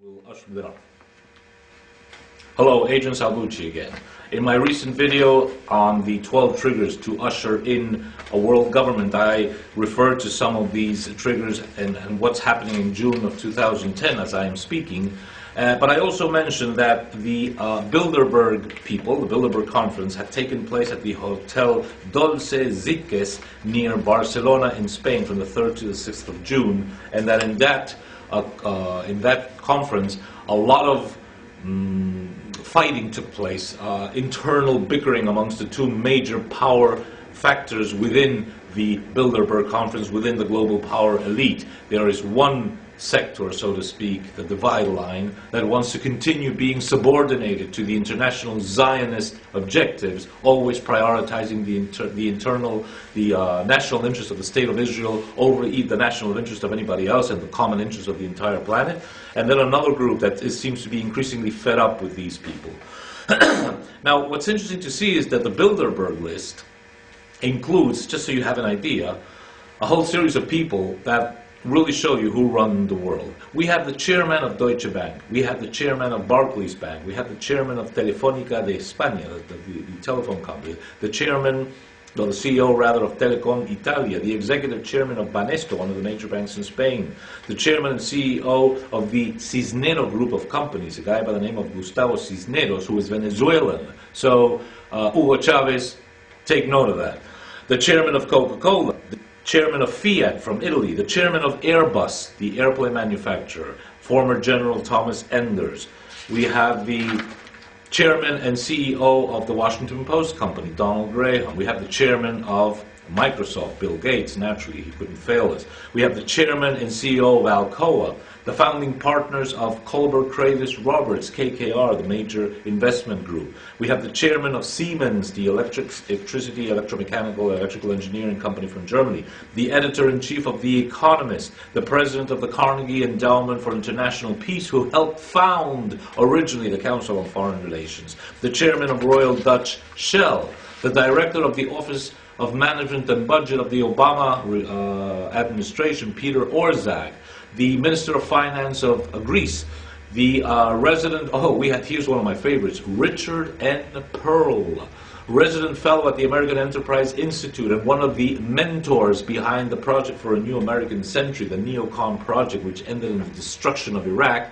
We'll usher it up. Hello, Adrian Salbuchi again. In my recent video on the 12 triggers to usher in a world government, I referred to some of these triggers and what's happening in June of 2010 as I am speaking. But I also mentioned that the Bilderberg people, the Bilderberg Conference, had taken place at the Hotel Dolce Sitges near Barcelona in Spain from the 3rd to the 6th of June, and that in that conference a lot of fighting took place, internal bickering amongst the two major power factors within the Bilderberg Conference, within the global power elite. There is one sector, so to speak, the divide line, that wants to continue being subordinated to the international Zionist objectives, always prioritizing the national interest of the State of Israel over the national interest of anybody else and the common interest of the entire planet. And then another group that seems to be increasingly fed up with these people. Now, what's interesting to see is that the Bilderberg list includes, just so you have an idea, a whole series of people that really show you who run the world. We have the chairman of Deutsche Bank, we have the chairman of Barclays Bank, we have the chairman of Telefónica de España, the telephone company, the chairman, or the CEO rather, of Telecom Italia, the executive chairman of Banesto, one of the major banks in Spain, the chairman and CEO of the Cisneros group of companies, a guy by the name of Gustavo Cisneros, who is Venezuelan. So, Hugo Chavez, take note of that. The chairman of Coca-Cola, the chairman of Fiat from Italy, the chairman of Airbus, the airplane manufacturer, former General Thomas Enders. We have the chairman and CEO of the Washington Post company, Donald Graham. We have the chairman of Microsoft, Bill Gates. Naturally, he couldn't fail us. We have the chairman and CEO of Alcoa, the founding partners of Kohlberg Kravis Roberts, KKR, the major investment group. We have the chairman of Siemens, the electricity, electromechanical, electrical engineering company from Germany, the editor-in-chief of The Economist, the president of the Carnegie Endowment for International Peace, who helped found originally the Council on Foreign Relations, the chairman of Royal Dutch Shell, the director of the Office of Management and Budget of the Obama administration, Peter Orszag, the Minister of Finance of Greece, the here's one of my favorites, Richard N. Pearl, resident fellow at the American Enterprise Institute and one of the mentors behind the Project for a New American Century, the Neocon project, which ended in the destruction of Iraq,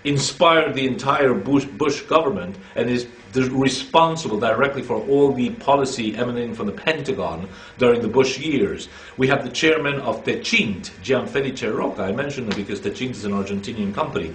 inspired the entire Bush government and is responsible directly for all the policy emanating from the Pentagon during the Bush years. We have the chairman of Techint, Gianfelice Rocca. I mentioned him because Techint is an Argentinian company.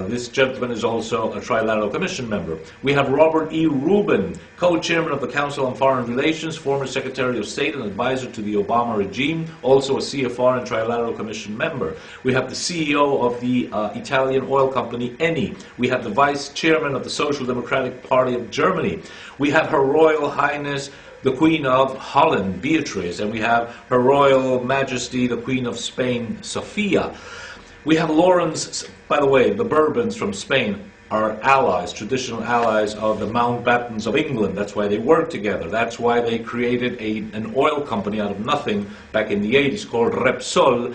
This gentleman is also a Trilateral Commission member. We have Robert E. Rubin, co-chairman of the Council on Foreign Relations, former Secretary of State and advisor to the Obama regime, also a CFR and Trilateral Commission member. We have the CEO of the Italian oil company Eni. We have the vice chairman of the Social Democratic Party of Germany. We have Her Royal Highness the Queen of Holland, Beatrice, and we have Her Royal Majesty the Queen of Spain, Sofia. We have Lawrence, by the way, the Bourbons from Spain are allies, traditional allies of the Mountbattens of England. That's why they work together. That's why they created an oil company out of nothing back in the 80s called Repsol,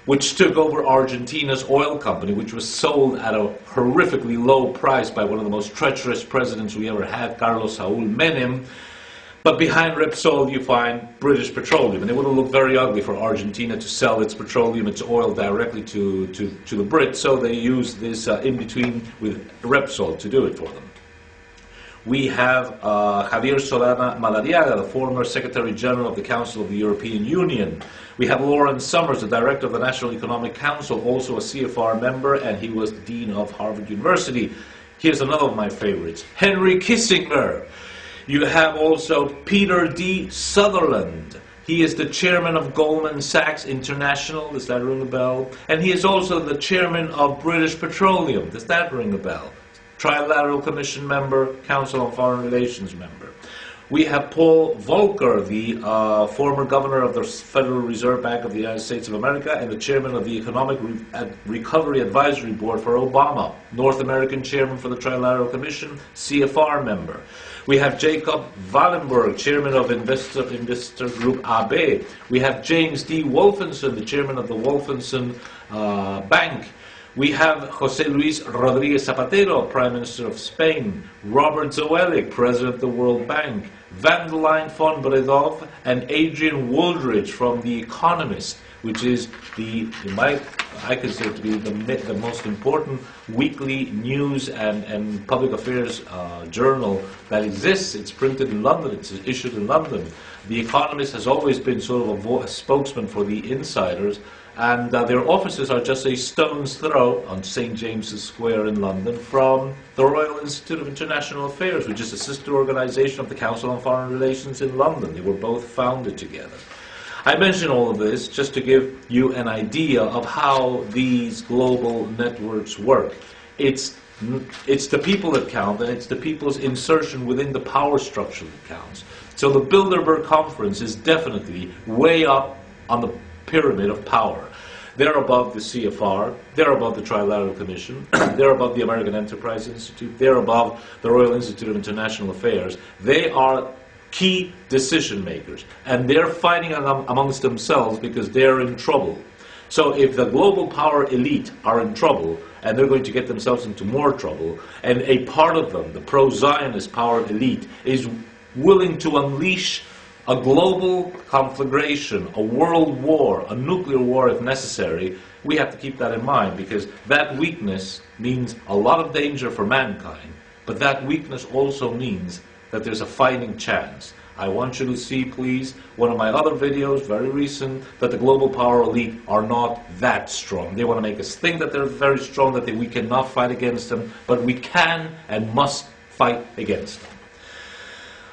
which took over Argentina's oil company, which was sold at a horrifically low price by one of the most treacherous presidents we ever had, Carlos Saúl Menem. But behind Repsol you find British Petroleum, and it would have looked very ugly for Argentina to sell its petroleum, its oil, directly to the Brits, so they used this in-between with Repsol to do it for them. We have Javier Solana Madariaga, the former Secretary General of the Council of the European Union. We have Lawrence Summers, the Director of the National Economic Council, also a CFR member, and he was Dean of Harvard University. Here's another of my favorites, Henry Kissinger. You have also Peter D. Sutherland. He is the chairman of Goldman Sachs International. Does that ring a bell? And he is also the chairman of British Petroleum. Does that ring a bell? Trilateral Commission member, Council on Foreign Relations member. We have Paul Volcker, the former governor of the Federal Reserve Bank of the United States of America and the chairman of the Economic Recovery Advisory Board for Obama, North American chairman for the Trilateral Commission, CFR member. We have Jacob Wallenberg, chairman of investor group AB. We have James D. Wolfenson, the chairman of the Wolfenson Bank. We have José Luis Rodríguez Zapatero, Prime Minister of Spain, Robert Zoellick, President of the World Bank, Van der Leyen von Bredow, and Adrian Wooldridge from The Economist, which is I consider to be the most important weekly news and public affairs journal that exists. It's printed in London, it's issued in London. The Economist has always been sort of a spokesman for the insiders, and their offices are just a stone's throw on St. James's Square in London from the Royal Institute of International Affairs, which is a sister organization of the Council on Foreign Relations in London. They were both founded together. I mention all of this just to give you an idea of how these global networks work. It's the people that count, and it's the people's insertion within the power structure that counts. So the Bilderberg Conference is definitely way up on the pyramid of power. They're above the CFR, they're above the Trilateral Commission, they're above the American Enterprise Institute, they're above the Royal Institute of International Affairs. They are key decision makers, and they're fighting amongst themselves because they're in trouble. So if the global power elite are in trouble, and they're going to get themselves into more trouble, and a part of them, the pro-Zionist power elite, is willing to unleash a global conflagration, a world war, a nuclear war if necessary, we have to keep that in mind, because that weakness means a lot of danger for mankind, but that weakness also means that there's a fighting chance. I want you to see, please, one of my other videos, very recent, that the global power elite are not that strong. They want to make us think that they're very strong, that we cannot fight against them, but we can and must fight against them.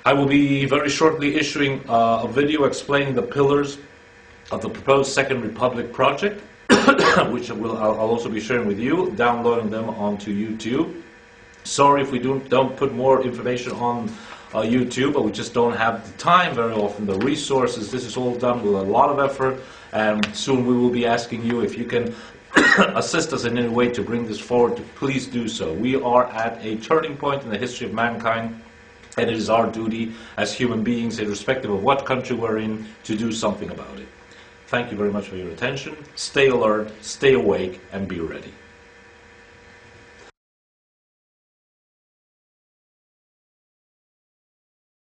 I will be very shortly issuing a video explaining the pillars of the proposed Second Republic project, which I'll also be sharing with you, downloading them onto YouTube. Sorry if we don't put more information on YouTube, but we just don't have the time very often, the resources. This is all done with a lot of effort, and soon we will be asking you if you can assist us in any way to bring this forward. Please do so. We are at a turning point in the history of mankind, and it is our duty as human beings, irrespective of what country we're in, to do something about it. Thank you very much for your attention. Stay alert, stay awake, and be ready.